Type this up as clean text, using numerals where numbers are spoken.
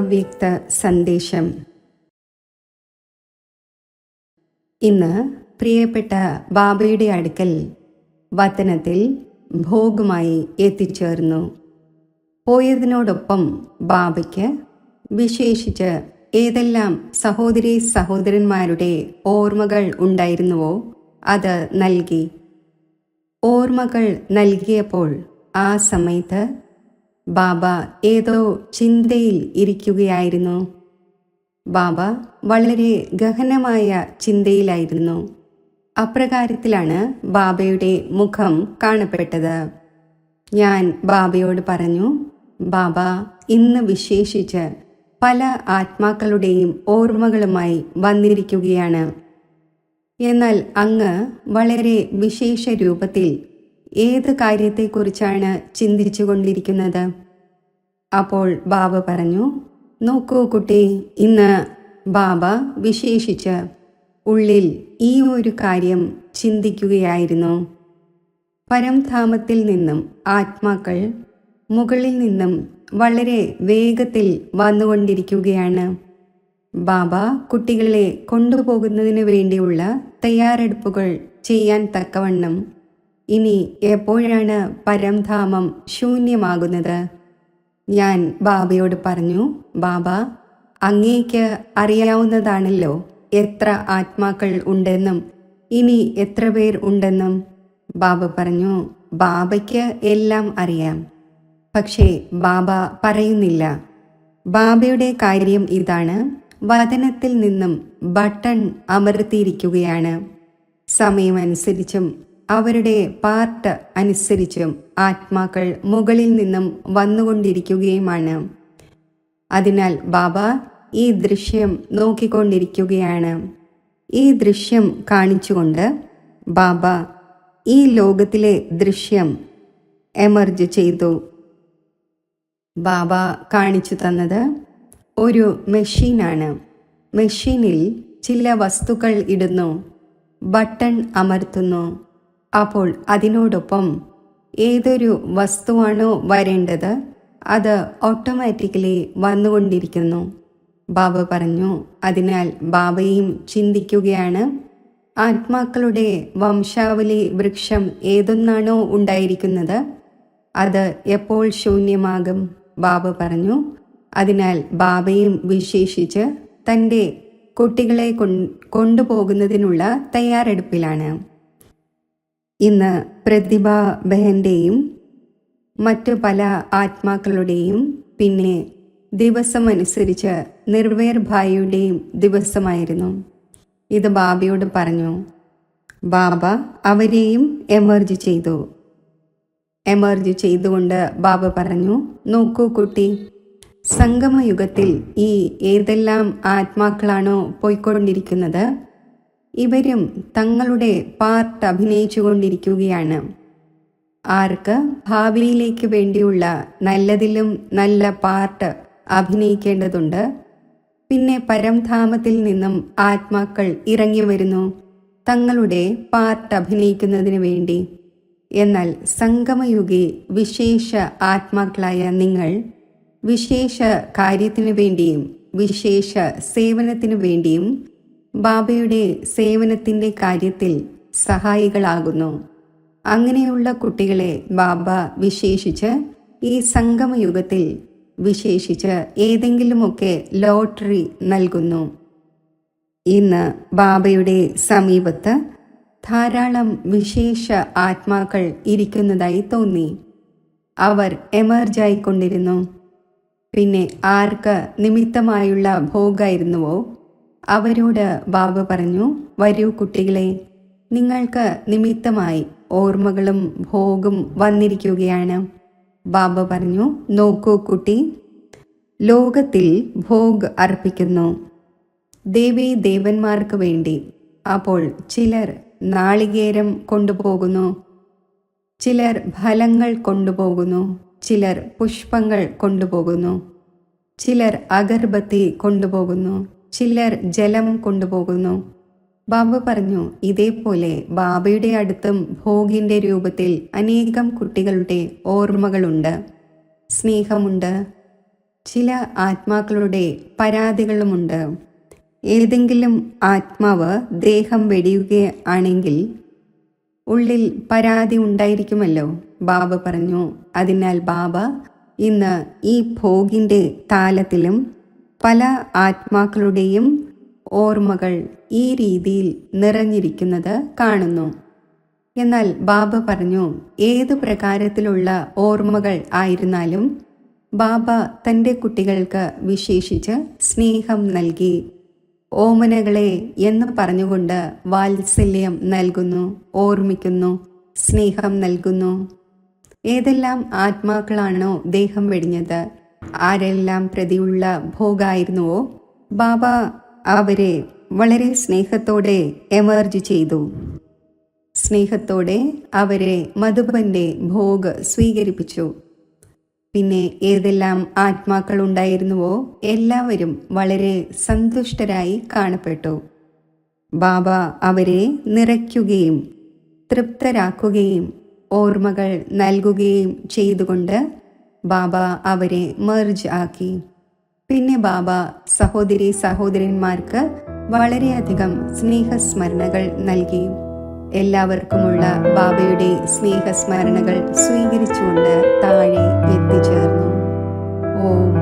അവ്യക്ത സന്ദേശം. ഇന്ന് പ്രിയപ്പെട്ട ബാബയുടെ അടുക്കൽ വതനത്തിൽ ഭോഗുമായി എത്തിച്ചേർന്നു. പോയതിനോടൊപ്പം ബാബയ്ക്ക് വിശേഷിച്ച് ഏതെല്ലാം സഹോദരീ സഹോദരന്മാരുടെ ഓർമ്മകൾ ഉണ്ടായിരുന്നുവോ അത് നൽകി. ഓർമ്മകൾ നൽകിയപ്പോൾ ആ സമയത്ത് ബാബ ഏതോ ചിന്തയിൽ ഇരിക്കുകയായിരുന്നു. ബാബ വളരെ ഗഹനമായ ചിന്തയിലായിരുന്നു. അപ്രകാരത്തിലാണ് ബാബയുടെ മുഖം കാണപ്പെട്ടത്. ഞാൻ ബാബയോട് പറഞ്ഞു, ബാബ, ഇന്ന് വിശേഷിച്ച് പല ആത്മാക്കളുടെയും ഓർമ്മകളുമായി വന്നിരിക്കുകയാണ്. എന്നാൽ അങ്ങ് വളരെ വിശേഷ രൂപത്തിൽ ഏത് കാര്യത്തെക്കുറിച്ചാണ് ചിന്തിച്ചു കൊണ്ടിരിക്കുന്നത്? അപ്പോൾ ബാബ പറഞ്ഞു, നോക്കൂ കുട്ടി, ഇന്ന് ബാബ വിശേഷിച്ച് ഉള്ളിൽ ഈ ഒരു കാര്യം ചിന്തിക്കുകയായിരുന്നു. പരംധാമത്തിൽ നിന്നും ആത്മാക്കൾ മുകളിൽ നിന്നും വളരെ വേഗത്തിൽ വന്നുകൊണ്ടിരിക്കുകയാണ്. ബാബ കുട്ടികളെ കൊണ്ടുപോകുന്നതിന് വേണ്ടിയുള്ള തയ്യാറെടുപ്പുകൾ ചെയ്യാൻ തക്കവണ്ണം ഇനി എപ്പോഴാണ് പരംധാമം ശൂന്യമാകുന്നത്? ഞാൻ ബാബയോട് പറഞ്ഞു, ബാബ, അങ്ങേക്ക് അറിയാവുന്നതാണല്ലോ എത്ര ആത്മാക്കൾ ഉണ്ടെന്നും ഇനി എത്ര പേർ ഉണ്ടെന്നും. ബാബ പറഞ്ഞു, ബാബയ്ക്ക് എല്ലാം അറിയാം, പക്ഷേ ബാബ പറയുന്നില്ല. ബാബയുടെ കാര്യം ഇതാണ്, വതനത്തിൽ നിന്നും ബട്ടൺ അമർത്തിയിരിക്കുകയാണ്. സമയമനുസരിച്ചും അവരുടെ പാർട്ട് അനുസരിച്ചും ആത്മാക്കൾ മുകളിൽ നിന്നും വന്നുകൊണ്ടിരിക്കുകയുമാണ്. അതിനാൽ ബാബ ഈ ദൃശ്യം നോക്കിക്കൊണ്ടിരിക്കുകയാണ്. ഈ ദൃശ്യം കാണിച്ചുകൊണ്ട് ബാബ ഈ ലോകത്തിലെ ദൃശ്യം എമർജ് ചെയ്തു. ബാബ കാണിച്ചു തന്നത് ഒരു മെഷീനാണ്. മെഷീനിൽ ചില വസ്തുക്കൾ ഇടുന്നു, ബട്ടൺ അമർത്തുന്നു. അപ്പോൾ അതിനോടൊപ്പം ഏതൊരു വസ്തുവാണോ വരേണ്ടത് അത് ഓട്ടോമാറ്റിക്കലി വന്നുകൊണ്ടിരിക്കുന്നു. ബാബ പറഞ്ഞു, അതിനാൽ ബാബയും ചിന്തിക്കുകയാണ്, ആത്മാക്കളുടെ വംശാവലി വൃക്ഷം ഏതൊന്നാണോ ഉണ്ടായിരിക്കുന്നത് അത് എപ്പോൾ ശൂന്യമാകും? ബാബ പറഞ്ഞു, അതിനാൽ ബാബയും വിശേഷിച്ച് തൻ്റെ കുട്ടികളെ കൊണ്ടുപോകുന്നതിനുള്ള തയ്യാറെടുപ്പിലാണ്. ഇന്ന് പ്രതിഭ ബഹൻ്റെയും മറ്റു പല ആത്മാക്കളുടെയും പിന്നെ ദിവസമനുസരിച്ച് നിർവേർ ഭായിയുടെയും ദിവസമായിരുന്നു. ഇത് ബാബയോട് പറഞ്ഞു. ബാബ അവരെയും എമർജ് ചെയ്തു. എമർജ് ചെയ്തുകൊണ്ട് ബാബ പറഞ്ഞു, നോക്കൂ കുട്ടി, സംഗമയുഗത്തിൽ ഈ ഏതെല്ലാം ആത്മാക്കളാണോ പോയിക്കൊണ്ടിരിക്കുന്നത് ഇവരും തങ്ങളുടെ പാർട്ട് അഭിനയിച്ചു കൊണ്ടിരിക്കുകയാണ്. ആർക്ക് ഭാവിയിലേക്ക് വേണ്ടിയുള്ള നല്ലതിലും നല്ല പാർട്ട് അഭിനയിക്കേണ്ടതുണ്ട്. പിന്നെ പരംധാമത്തിൽ നിന്നും ആത്മാക്കൾ ഇറങ്ങി വരുന്നു തങ്ങളുടെ പാർട്ട് അഭിനയിക്കുന്നതിന് വേണ്ടി. എന്നാൽ സംഗമയുഗി വിശേഷ ആത്മാക്കളായ നിങ്ങൾ വിശേഷ കാര്യത്തിനു വേണ്ടിയും വിശേഷ സേവനത്തിനു വേണ്ടിയും ബാബയുടെ സേവനത്തിൻ്റെ കാര്യത്തിൽ സഹായികളാകുന്നു. അങ്ങനെയുള്ള കുട്ടികളെ ബാബ വിശേഷിച്ച് ഈ സംഗമയുഗത്തിൽ വിശേഷിച്ച് ഏതെങ്കിലുമൊക്കെ ലോട്ടറി നൽകുന്നു. ഇന്ന് ബാബയുടെ സമീപത്ത് ധാരാളം വിശേഷ ആത്മാക്കൾ ഇരിക്കുന്നതായി തോന്നി. അവർ എമർജായിക്കൊണ്ടിരുന്നു. പിന്നെ ആർക്ക് നിമിത്തമായുള്ള ഭോഗായിരുന്നുവോ അവരോട് ബാബ പറഞ്ഞു, വരൂ കുട്ടികളെ, നിങ്ങൾക്ക് നിമിത്തമായി ഓർമ്മകളും ഭോഗും വന്നിരിക്കുകയാണ്. ബാബ പറഞ്ഞു, നോക്കൂ കുട്ടി, ലോകത്തിൽ ഭോഗ് അർപ്പിക്കുന്നു ദേവീ ദേവന്മാർക്ക് വേണ്ടി. അപ്പോൾ ചിലർ നാളികേരം കൊണ്ടുപോകുന്നു, ചിലർ ഫലങ്ങൾ കൊണ്ടുപോകുന്നു, ചിലർ പുഷ്പങ്ങൾ കൊണ്ടുപോകുന്നു, ചിലർ അഗർബത്തി കൊണ്ടുപോകുന്നു, ചിലർ ജലം കൊണ്ടുപോകുന്നു. ബാബ പറഞ്ഞു, ഇതേപോലെ ബാബയുടെ അടുത്തും ഭോഗിൻ്റെ രൂപത്തിൽ അനേകം കുട്ടികളുടെ ഓർമ്മകളുണ്ട്, സ്നേഹമുണ്ട്. ചില ആത്മാക്കളുടെ പരാതികളുമുണ്ട്. ഏതെങ്കിലും ആത്മാവ് ദേഹം വെടിയുകയാണെങ്കിൽ ഉള്ളിൽ പരാതി ഉണ്ടായിരിക്കുമല്ലോ. ബാബ പറഞ്ഞു, അതിനാൽ ബാബ ഇന്ന് ഈ ഭോഗിൻ്റെ താലത്തിലും പല ആത്മാക്കളുടെയും ഓർമ്മകൾ ഈ രീതിയിൽ നിറഞ്ഞിരിക്കുന്നത് കാണുന്നു. എന്നാൽ ബാബ പറഞ്ഞു, ഏതു പ്രകാരത്തിലുള്ള ഓർമ്മകൾ ആയിരുന്നാലും ബാബ തൻ്റെ കുട്ടികൾക്ക് വിശേഷിച്ച് സ്നേഹം നൽകി. ഓമനകളെ എന്ന് പറഞ്ഞുകൊണ്ട് വാത്സല്യം നൽകുന്നു, ഓർമ്മിക്കുന്നു, സ്നേഹം നൽകുന്നു. ഏതെല്ലാം ആത്മാക്കളാണോ ദേഹം വെടിഞ്ഞത്, ആരെല്ലാം പ്രതിയുള്ള ഭോഗായിരുന്നുവോ, ബാബ അവരെ വളരെ സ്നേഹത്തോടെ എമർജ് ചെയ്തു. സ്നേഹത്തോടെ അവരെ മധുബന്റെ ഭോഗ് സ്വീകരിപ്പിച്ചു. പിന്നെ ഏതെല്ലാം ആത്മാക്കൾ ഉണ്ടായിരുന്നുവോ എല്ലാവരും വളരെ സന്തുഷ്ടരായി കാണപ്പെട്ടു. ബാബ അവരെ നിറയ്ക്കുകയും തൃപ്തരാക്കുകയും ഓർമ്മകൾ നൽകുകയും ചെയ്തുകൊണ്ട് ബാബ അവരെ മെർജ് ആക്കി. പിന്നെ ബാബ സഹോദരി സഹോദരന്മാർക്ക് വളരെയധികം സ്നേഹസ്മരണകൾ നൽകി. എല്ലാവർക്കുമുള്ള ബാബയുടെ സ്നേഹസ്മരണകൾ സ്വീകരിച്ചുകൊണ്ട് താഴെ എത്തിച്ചേർന്നു. ഓം